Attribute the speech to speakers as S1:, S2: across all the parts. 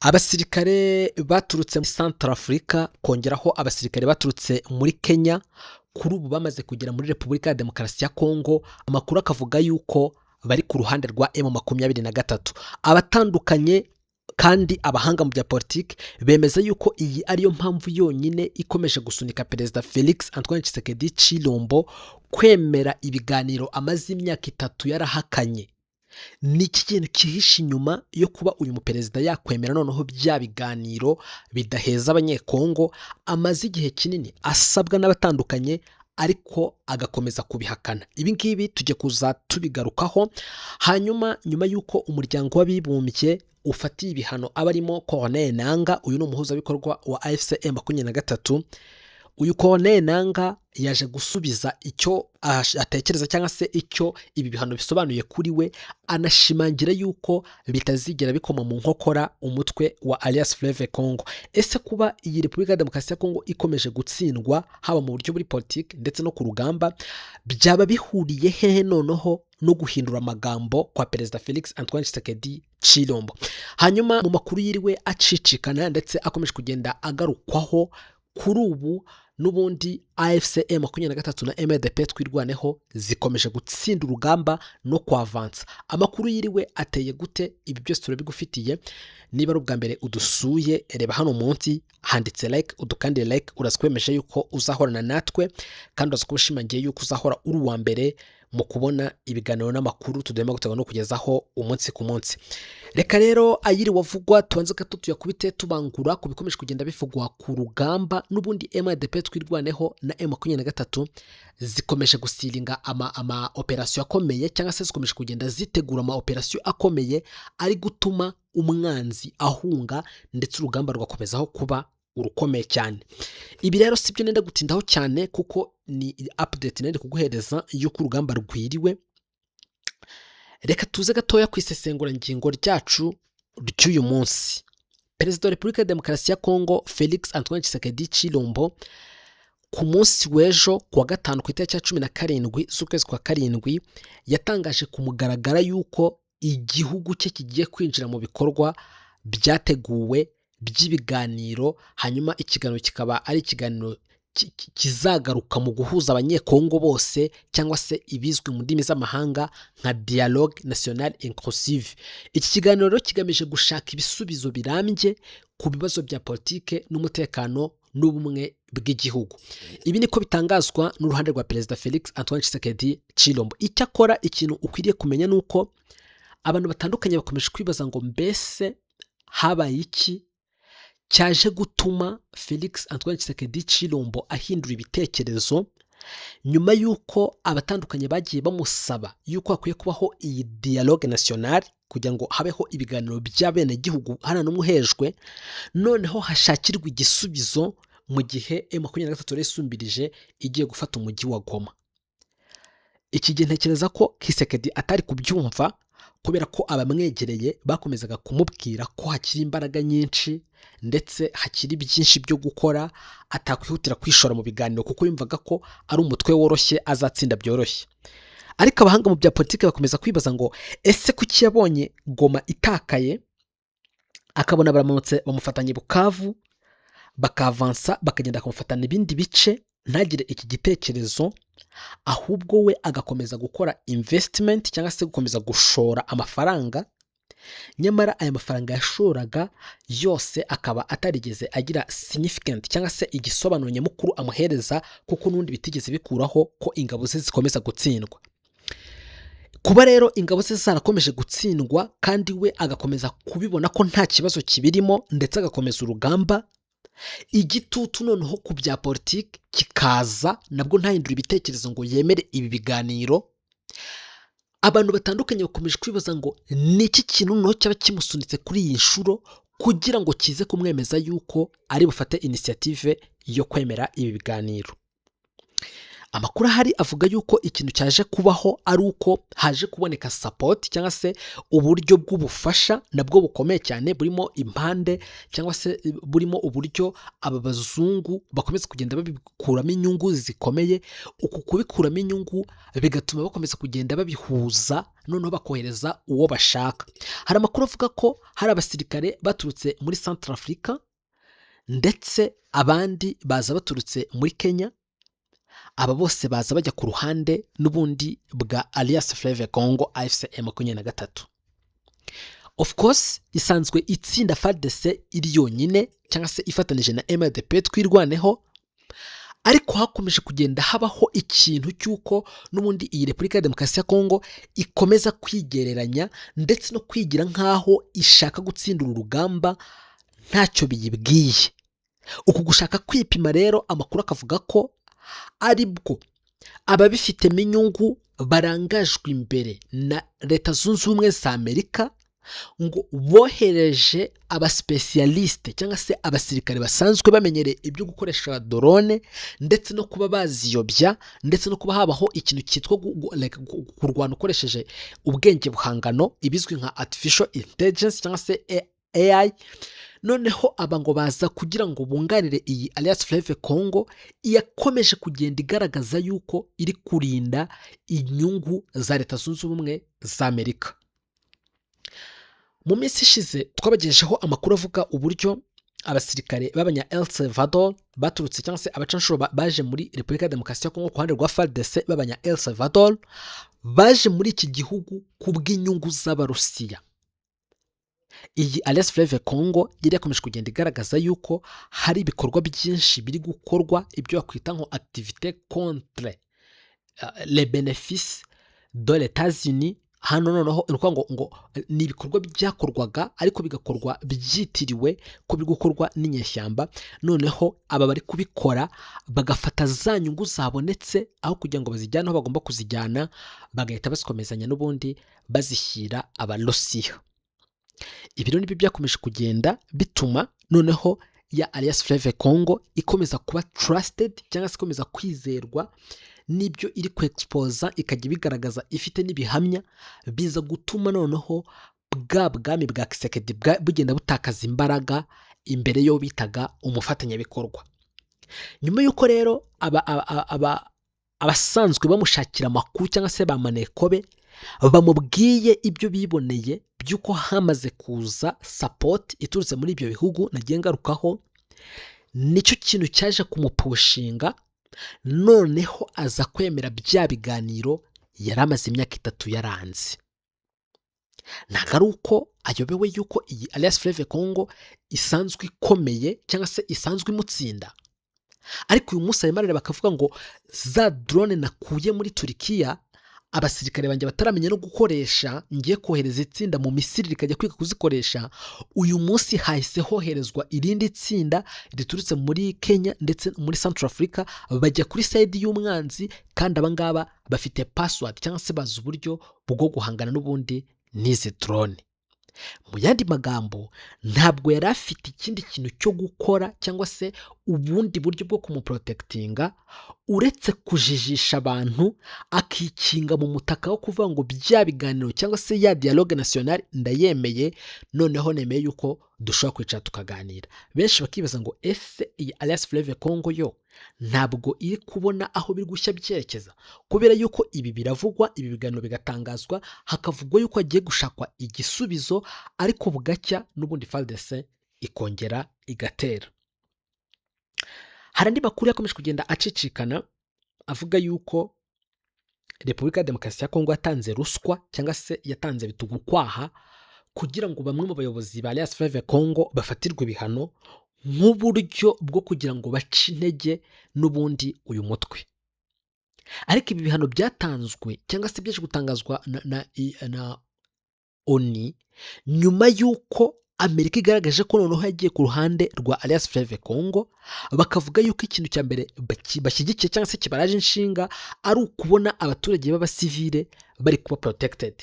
S1: Abasirikare baturutse muri Central Africa kongeraho abasirikare baturutse muri Kenya kuri ubu bamaze kugera muri Repubulika ya Demokarasi ya Kongo, amakuru akavuga yuko bari ku ruhande rwa M23. Abatandukanye kandi abahanga mu bya politiki bemeza yuko iyi ariyo mpamvu yonyine ikomeje gusunika Perezida Felix Antoine Tshisekedi Tshilombo kwemera ibiganiro amaze imyaka 3 yarahakanye. Ni iki kintu kihishe inyuma yo kuba uyu muperezida yakwemera noneho bya biganiro bidaheza abanyekongo amaze igihe kinini asabwa n'abatandukanye ariko agakomeza kubihakana? Ibi ngibi tujye kuza tubigarukaho. Hanyuma nyuma y'uko umuryango w'abibumbye ufatiye ibihano abarimo Corneille Nangaa, uyu ni umuhuzabikorwa wa AFC M23. Uyu Corneille Nangaa yaje gusubiza icyo atekereza cyangwa se icyo ibi bihano bisobanuye kuri we, anashimangira yuko bitazigera bikoma mu nkokora umutwe wa Alliance Fleuve Congo. Ese kuba iyi Repubulika ya Demokarasi ya Kongo ikomeje gutsindwa haba mu buryo buri politiki ndetse no ku rugamba, byaba bihuriye hehe noneho no guhindura amagambo kwa Perezida Felix Antoine Tshisekedi Tshilombo? Hanyuma mu makuru yiriwe acicikana ndetse akomeje kugenda agarukwaho kuri ubu, n'ubundi AFC M23 na MDP twirwaneho zikomeje gutsinda urugamba no kwavansa. Amakuru yiriwe ateye gute? Ibi byose turabigufitiye. Niba ari ubwa mbere udusuye, reba hano munsi handitse like, udukandire like, urazikwemeje yuko uzahorana natwe kandi urazikubishimangiye yuko uzahora uri uwa mbere mu kubona ibiganiro n'amakuru tudema gutanga no kugezaho umunsi ku munsi. Reka rero ayiri wavugwa tubanze gato tuyakubite tubangura ku bikomeje kugenda bivugwa ku rugamba. N'ubundi MDP twirwaneho na M23 zikomeje gusilinga ama operation akomeye, cyangwa se zikomeje kugenda zitegura ama operation akomeye ari gutuma umwanzi ahunga ndetse urugamba rugakomezaho kuba urukomeye cyane. Ibi rero sibyo nenda gutindaho cyane kuko ni update nende kuguhereza yuko urugamba rwiriwe. Reka tuze gatoya kwisesengura ngingo ryacu ry'uyu munsi. Perezida wa Repubulika ya Demokarasi ya Kongo Felix Antoine Tshisekedi Tshilombo ku munsi w'ejo kuwa gatanu ku itariki ya 17 z'ukwezi kwa karindwi yatangaje ku mugaragara yuko igihugu cye kigiye kwinjira mu bikorwa byateguwe by'ibiganiro, hanyuma ikiganiro kikaba ari ikiganiro kizagaruka mu guhuza abanyekongo bose, cyangwa se ibizwi mu ndimi z'amahanga nka Dialogue National Inclusive. Iki kiganiro rero kigamije gushaka ibisubizo birambye ku bibazo bya politike n'umutekano n'ubumwe bw'igihugu. Ibi niko bitangazwa n'uruhande rwa Perezida Felix Antoine Tshisekedi Tshilombo. Icyakora ikintu ukwiriye kumenya nuko abantu batandukanye bakomeje kwibaza ngo mbese habaye iki cyaje gutuma Felix Antoine Tshisekedi Tshilombo ahindura ibitekerezo nyuma y'uko abatandukanye bagiye bamusaba yuko hakwiye kubaho iyi Dialogue National kugira ngo habeho ibiganiro by'abenegihugu hana n'umuhejwe, noneho hashakirwa igisubizo mu gihe M23 yisumbirije igiye gufata umujyi wa Goma. Iki gihe ntekereza ko Tshisekedi atari kubyumva kubera ko abamwegereye bakomezaga kumubwira ko hakiri imbaraga nyinshi ndetse hakiri byinshi byo gukora, atakwihutira kwishora mu biganiro kuko yumvaga ko ari umutwe woroshye azatsinda byoroshye. Ariko abahanga mu bya politiki bakomeza kwibaza ngo ese kuki yabonye Goma itakaye akabona baramutse bamufatanye Bukavu bakavansa bakagenda kumufatana ibindi bice ntagire iki gitekerezo, ahubwo we agakomeza gukora investment cyangwa se gukomeza gushora amafaranga, nyamara aya mafaranga yashoraga yose akaba atarigeze agira significant cyangwa se igisobanuro nyamukuru amuhereza, kuko n'undi bitigeze bikuraho ko ingabo ze zikomeza gutsindwa. Kuba rero ingabo ze zarakomeje gutsindwa kandi we agakomeza kubibona ko nta kibazo kibirimo ndetse agakomeza urugamba, igitutu noneho ku bya politiki kikaza nabwo ntahindura ibitekerezo ngo yemere ibi biganiro. Abantu batandukanye bakomeje kwibaza ngo niki kintu noneho cyaba kimusunitse kuri iyi nshuro kugira ngo kize kumwemeza yuko ari bufate initiative yo kwemera ibi biganiro. amakuru ahari avuga yuko ikintu cyaje kubaho ari uko haje kuboneka support cyangwa se uburyo bw'ubufasha nabwo bukomeye cyane burimo impande cyangwa se burimo uburyo aba bazungu bakomeza kugenda babikuramo inyungu zikomeye. Uku kubikuramo inyungu bigatuma bakomeza kugenda babihuza noneho bakohereza uwo bashaka. Hari amakuru avuga ko hari abasirikare baturutse muri Centrafrica ndetse abandi baza baturutse muri Kenya. Aba bose baza bajya ku ruhande n'ubundi bwa Alliance Fleuve Congo AFC M23. Of course isanzwe itsinda FARDC iri yonyine cyangwa se ifatanije na MDP twirwaneho, ariko hakomeje kugenda habaho ikintu cy'uko n'ubundi iyi Repubulika ya Demokarasi ya Congo ikomeza kwigereranya ndetse no kwigira nk'aho ishaka gutsindira urugamba ntacyo biyibwiye. Uku gushaka kwipima rero amakuru akavuga ko aribwo ababifitemo inyungu barangajwe imbere na Leta Zunze Ubumwe za Amerika ngo bohereje abasipesiyalisite cyangwa se abasirikare basanzwe bamenyereye ibyo gukoresha drone ndetse no kuba baziyobya ndetse no kuba habaho ikintu cyitwa kurwana ukoresheje ubwenge buhangano ibizwi nka artificial intelligence cyangwa se AI. Noneho aba ngo baza kugira ngo bunganire iyi Alliance Fleuve Congo yakomeje kugenda igaragaza yuko iri kurinda inyungu za Leta Zunze Ubumwe za Amerika. Mu minsi ishize twabagejejeho amakuru avuga uburyo abasirikare b'abanya El Salvador baturutse cyangwa se abacanshuro baje muri Repubulika ya Demokarasi ya Congo ku ruhande rwa FARDC b'abanya El Salvador baje muri iki gihugu kubw'inyungu z'Abarusiya. Iyi Alliance Fleuve Congo yari yakomeje kugenda igaragaza yuko hari ibikorwa byinshi biri gukorwa ibyo bakwita nko activité contre les bénéfices de l'États-Unis. Hano noneho ngo ni ibikorwa byakorwaga ariko bigakorwa byitiriwe ko biri gukorwa n'inyeshyamba. Noneho aba bari kubikora bagafata za nyungu zabonetse aho kugira ngo bazijyane aho bagomba kuzijyana, bagahita basikomezanya n'ubundi bazishyira Abarusiya. Ibi rero nibyo byakomeje kugenda bituma noneho ya Alliance Fleuve Congo ikomeza kuba trusted cyangwa se ikomeza kwizerwa n'ibyo iri kwexposa ikajya bigaragaza ifite n'ibihamya biza gutuma noneho bwa bwami bwa Kisekedi bugenda butakaza imbaraga imbere yo bitaga umufatanyabikorwa. Nyuma y'uko rero abasanzwe bamushakira amakuru cyangwa se bamanekobe bamubwiye ibyo biboneye by'uko hamaze kuza support iturutse muri ibyo bihugu nagiye ngarukaho, nicyo kintu cyaje kumupushinga. Noneho aza kwemera bya biganiro yari amaze imyaka 3 yaranze. Ntabwo ari uko ayobewe yuko iyi Alliance Fleuve Congo isanzwe ikomeye cyangwa se isanzwe imutsinda, ariko uyu munsi arimo arareba bakavuga ngo za drone nakuye muri Turkiya abasirikare banjye bataramenya no gukoresha ngiye kohereza itsinda mu Misiri rikajya kwiga kuzikoresha. Uyu munsi hahise hoherezwa irindi tsinda riturutse muri Kenya ndetse muri Centrafrica bajya kuri side y'umwanzi, kandi abangaba bafite password cyangwa se bazi uburyo bwo guhangana n'ubundi n'izi drone. Mu yandi magambo ntabwo yari afite ikindi kintu cyo gukora cyangwa se ubundi buryo bwo kumuprotectinga uretse kujijisha abantu akikinga mu mutaka wo kuvuga ngo bya biganiro cyangwa se ya dialogue national ndayemeye, noneho nemeye yuko dushobora kwicara tukaganira. Benshi bakibaza ngo ese iyi Alliance Fleuve Congo yo ntabwo iri kubona aho biri gushya byerekeza, kubera yuko ibi biravugwa, ibi biganiro bigatangazwa, hakavugwa yuko agiye gushakwa igisubizo, ariko bugacya n'ubundi FARDC ikongera igatera. Hari andi makuru yakomeje kugenda acicikana avuga yuko Repubulika ya Demokarasi ya Congo yatanze ruswa cyangwa se yatanze bitugukwaha kugira ngo bamwe mu bayobozi ba Alliance Fleuve Congo bafatirwe ibihano nk'uburyo bwo kugira ngo bace intege n'ubundi uyu mutwe. Ariko ibi bihano byatanzwe cyangwa se byaje gutangazwa na ONU nyuma y'uko Amerika igaragaje ko noneho yagiye ku ruhande rwa Alliance Fleuve Congo, bakavuga yuko ikintu cya mbere bashyigikiye cyangwa se kibaraje inshinga ari ukubona abaturage b'abasivile bari kuba protected.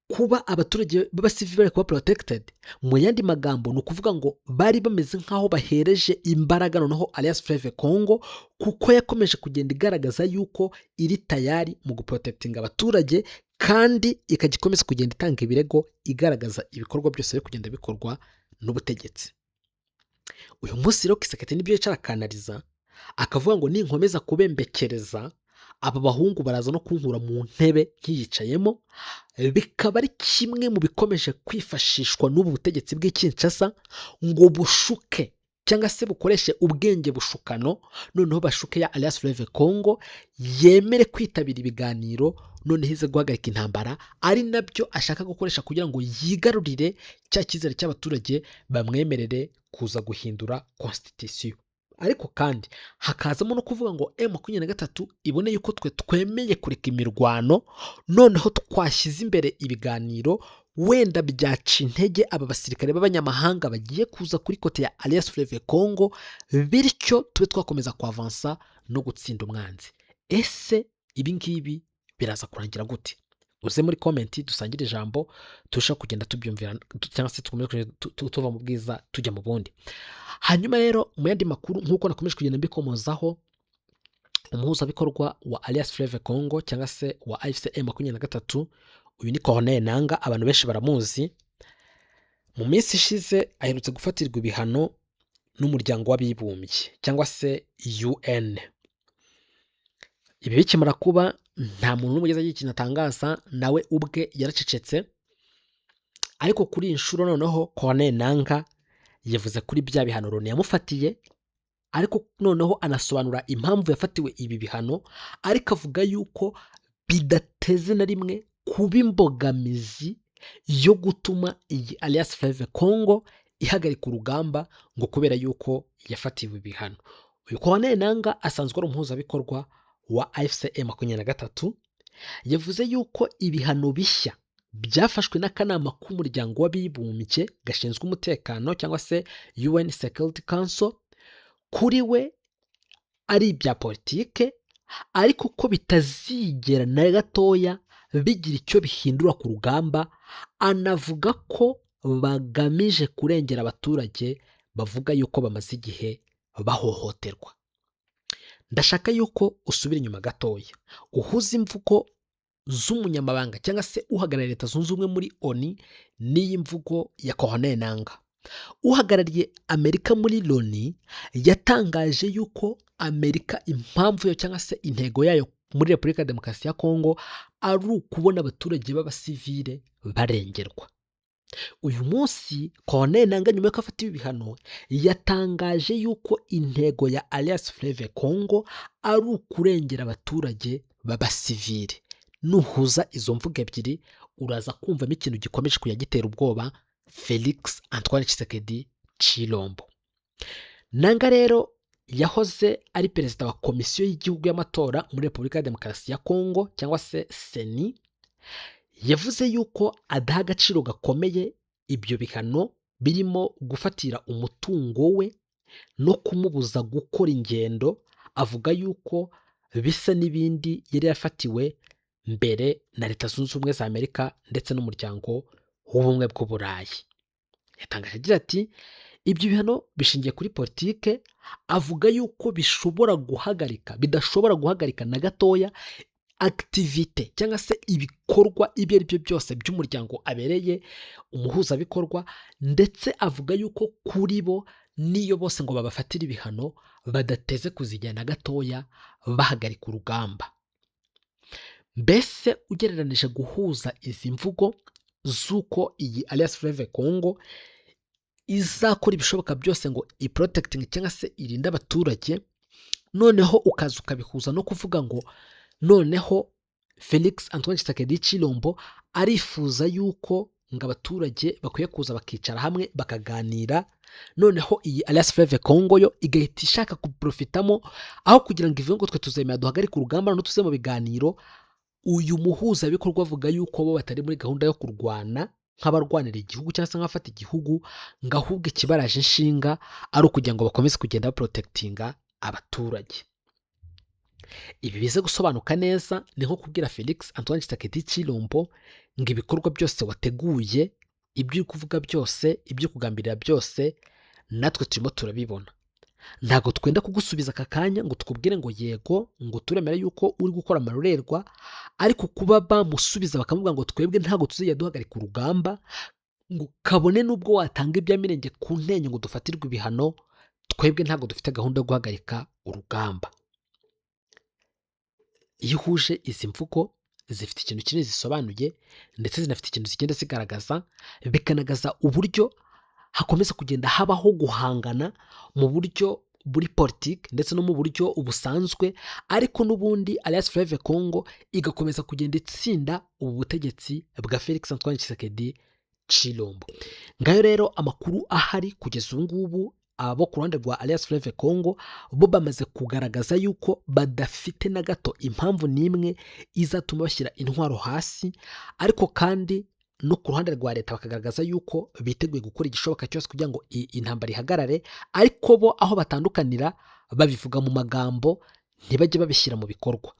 S1: kuba abaturage b'abasivili bari kuba protected. Mu yandi magambo ni ukuvuga ngo bari bameze nk'aho bahereje imbaraga noneho Alliance Fleuve Congo, kuko yakomeje kugenda igaragaza yuko iri tayari mu guprotectinga abaturage, kandi ikajya ikomeza kugenda itanga ibirego igaragaza ibikorwa byose biri kugenda bikorwa n'ubutegetsi. Uyu munsi rero Kisekedi nibyo yicara akanaliza akavuga ngo ninkomeza kubembekereza aba bahungu baraza no kunkura mu ntebe nkiyicayemo, bikaba ari kimwe mu bikomeje kwifashishwa n'ubu butegetsi bw'i Kinshasa ngo bushuke cyangwa se bukoreshe ubwenge bushukano, noneho bashuke ya Alliance Fleuve Congo yemere kwitabira ibiganiro, noneho ize guhagarika intambara, ari nabyo ashaka gukoresha kugira ngo yigarurire cya cyizere cy'abaturage, bamwemerere kuza guhindura constitution. Ariko kandi hakazamo no kuvuga ngo M23 ibone yuko twe twemeye kureka imirwano, noneho twashyize imbere ibiganiro, wenda byaca intege aba basirikare b'abanyamahanga bagiye kuza kuri kote ya Alliance Fleuve Congo, bityo tube twakomeza kwavansa no gutsinda umwanzi. Ese ibi ngibi biraza kurangira gute? Uze muri comment dusangire ijambo, turusha kugenda tubyumvira cyangwa se tuva mu bwiza tujya mu bundi. Hanyuma rero mu yandi makuru nk'uko nakomeje kugenda mbikomozaho, umuhuzabikorwa wa Alliance Fleuve Congo cyangwa se wa AFC M23, uyu ni Corneille Nangaa, abantu benshi baramuzi. Mu minsi ishize aherutse gufatirwa ibihano n'umuryango w'abibumbye cyangwa se UN. Ibi bikimara kuba nta muntu n'umwe ugeze ikintu atangaza, nawe ubwe yaracecetse. Ariko kuri iyi nshuro noneho Corneille Nangaa yavuze kuri bya bihano Loni yamufatiye, ariko noneho anasobanura impamvu yafatiwe ibi bihano, ariko avuga yuko bidateze na rimwe kuba imbogamizi yo gutuma iyi Alliance Fleuve Congo ihagarika urugamba, ngo kubera yuko yafatiwe ibihano. Uyu Corneille Nangaa asanzwe ari umuhuzabikorwa wa AFC M23, yavuze yuko ibihano bishya byafashwe n'akanama k'umuryango w'abibumbye gashinzwe umutekano cyangwa se UN Security Council kuri we ari ibya politike, ariko ko bitazigera na gatoya bigira icyo bihindura ku rugamba. Anavuga ko bagamije kurengera abaturage bavuga yuko bamaze igihe bahohoterwa. Ndashaka yuko usubira inyuma gatoya, uhuza imvugo z'umunyamabanga cyangwa se uhagarariye Leta Zunze Ubumwe muri ONU n'iyi mvugo ya Corneille Nangaa. Uhagarariye Amerika muri Loni yatangaje yuko Amerika impamvu yo cyangwa se intego yayo muri Repubulika ya Demokarasi ya Kongo ari ukubona abaturage b'abasivile barengerwa. Uyu munsi Corneille Nangaa nyuma yo afatiwe ibihano yatangaje yuko intego ya Alliance Fleuve Congo ari ukurengera abaturage b'abasivile. Nuhuza izo mvugo ebyiri uraza kumvamo ikintu gikomeje kuyagitera ubwoba Felix Antoine Tshisekedi Tshilombo. Nangaa rero yahoze ari perezida wa komisiyo y'igihugu y'amatora muri Repubulika ya Demokarasi ya Kongo cyangwa se Seni. Yavuze yuko adaha agaciro gakomeye ibyo bihano birimo gufatira umutungo we no kumubuza gukora ingendo. Avuga yuko bisa n'ibindi yari yafatiwe mbere na Leta Zunze Ubumwe za Amerika ndetse n'umuryango w'ubumwe bw'Uburayi. Yatangaje agira ati ibyo bihano bishingiye kuri politike. Avuga yuko bidashobora guhagarika na gatoya activite cyangwa se ibikorwa ibyo ari byo byose by'umuryango abereye umuhuzabikorwa, ndetse avuga yuko kuri bo niyo bose ngo babafatire ibihano badateze kuzijyana gatoya bahagarika urugamba. Mbese ugereranije guhuza izi mvugo z'uko iyi Alliance Fleuve Congo izakora ibishoboka byose ngo iprotecting cyangwa se irinde abaturage, noneho ukaza ukabihuza no kuvuga ngo noneho Felix Antoine Tshisekedi Tshilombo arifuza yuko ngo abaturage bakwiye kuza bakicara hamwe bakaganira, noneho iyi Alliance Fleuve Congo yo igahita ishaka kuprofitamo aho kugira ngo ivuge ngo twe tuzemera duhagarike urugamba no tuze mu biganiro. Uyu muhuzabikorwa avuga yuko bo batari muri gahunda yo kurwana nk'abarwanira igihugu cyangwa se nk'abafata igihugu, ngo ahubwo ikibaraje inshinga ari ukugira ngo bakomeze kugenda baprotectinga abaturage. Ibi bize gusobanuka neza ni nko kubwira Felix Antoine Tshisekedi Tshilombo ngo ibikorwa byose wateguye, ibyo uri kuvuga byose, ibyo kugambirira byose natwe turimo turabibona. Ntabwo twenda kugusubiza aka kanya ngo tukubwire ngo yego, ngo turemere yuko uri gukora amarorerwa, ariko kuba bamusubiza bakavuga ngo twebwe ntabwo tuzajya duhagarika urugamba, ngo kabone n'ubwo watanga ibya mirenge ku ntenyo ngo dufatirwe ibihano, twebwe ntabwo dufite gahunda yo guhagarika urugamba. Iyo uhuje izi mvugo zifite ikintu kinini zisobanuye ndetse zinafite ikintu zigenda zigaragaza, bikanagaza uburyo hakomeza kugenda habaho guhangana mu buryo buri politiki ndetse no mu buryo busanzwe, ariko n'ubundi Alliance Fleuve Congo igakomeza kugenda itsinda ubu butegetsi bwa Felix Antoine Tshisekedi Tshilombo. Ngayo rero amakuru ahari kugeza ubu ngubu, abo ku ruhande rwa Alliance Fleuve Congo bo bamaze kugaragaza yuko badafite na gato impamvu n'imwe izatuma bashyira intwaro hasi, ariko kandi no ku ruhande rwa leta bakagaragaza yuko biteguye gukora igishoboka cyose kugira ngo intambara ihagarare, ariko bo aho batandukanira babivuga mu magambo, ntibajye babishyira mu bikorwa.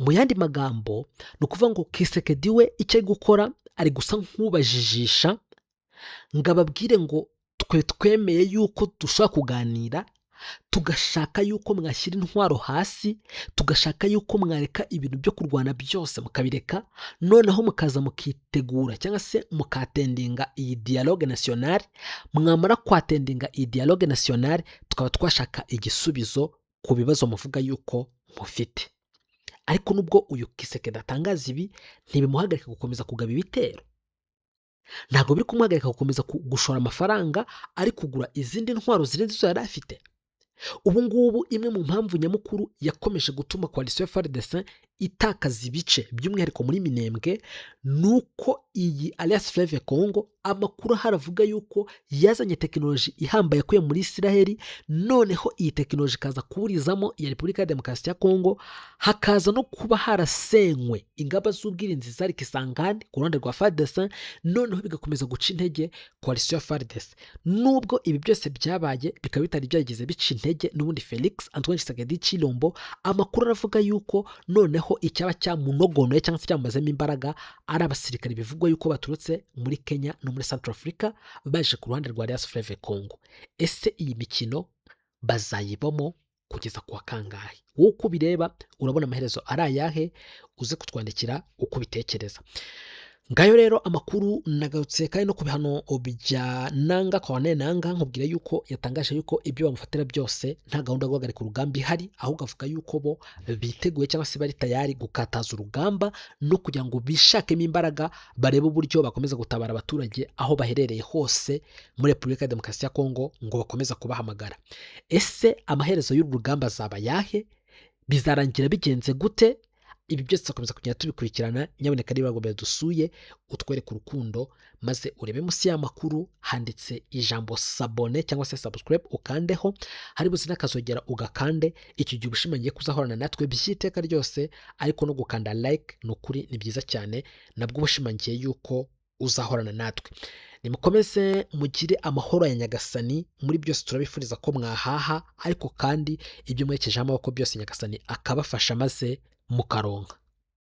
S1: Mu yandi magambo ni ukuvuga ngo Tshisekedi we icyo ari gukora ari gusa nk'ubajijisha ngo ababwire ngo twe twemeye yuko dushobora kuganira, tugashaka yuko mwashyira intwaro hasi, tugashaka yuko mwareka ibintu byo kurwana byose mukabireka, noneho mukaza mukitegura cyangwa se mukatendinga iyi dialogue nationale. Mwamara kwatendinga iyi dialogue nationale, tukaba twashaka igisubizo ku bibazo muvuga yuko mufite. Ariko nubwo uyu Tshisekedi atangaza ibi, ntibimuhagarika gukomeza kugaba ibitero, ntabwo biri kumuhagarika gukomeza gushora amafaranga ari kugura izindi ntwaro zirenze izo yari afite. Ubu ngubu imwe mu mpamvu nyamukuru yakomeje gutuma coalition FARDC itakaza ibice by'umwihariko muri Minembwe, nuko iyi Alliance Fleuve Congo amakuru haravuga yuko yazanye tekinoloji ihambaye yakuye muri Israel, noneho iyi tekinoloji ikaza kuburizamo ya Repubulika ya Demokarasi ya Congo, hakaza no kuba harasenywe ingamba z'ubwirinzi zari Kisangani ku ruhande rwa FARDC, noneho bigakomeza guca intege coalition FARDC. Nubwo ibi byose byabaye bikaba bitari byageze bica intege n'ubundi Felix Antoine Tshisekedi Tshilombo, amakuru aravuga yuko noneho icyaba cyamunogonoye cyangwa se cyamazemo imbaraga ari abasirikari bivugwa yuko baturutse muri Kenya no muri Central Africa baje ku ruhande rwa Alliance Fleuve Congo. Ese iyi mikino bazayibamo kugeza kuwa kangahe? Wowe uko bireba urabona amaherezo ari ayahe? Uze kutwandikira uko bitekereza. Ngayo rero amakuru nagarutse kandi no ku bihano bya Nanga Corneille Nanga, nkubwira yuko yatangaje yuko ibyo bamufatira byose nta gahunda yo guhagarika urugamba ihari, ahubwo avuga yuko bo biteguye cyangwa se bari tayari gukataza urugamba no kugira ngo bishakemo imbaraga, barebe uburyo bakomeza gutabara abaturage aho baherereye hose muri Repubulika ya Demokarasi ya Congo, ngo bakomeza kubahamagara. Ese amaherezo y'uru rugamba azaba yahe? Bizarangira bigenze gute? Ibi byose tukomeza kugenda tubikurikirana. Nyaboneka niba ngo dusuye utwereke urukundo, maze urebe munsi y'amakuru handitse ijambo sabone cyangwa se subscribe, ukandeho, hari buze n'akazogera ugakande. Icyo gihe ubushimangiye kuzahorana natwe by'iteka ryose, ariko no gukanda like nukuri ni byiza cyane, nabwo ubushimangiye yuko uzahorana natwe. Nimukomeze mugire amahoro ya Nyagasani, muri byose turabifuriza ko mwahaha, ariko kandi ibyo mwerekejeho amaboko byose Nyagasani akabafasha maze mukaronka.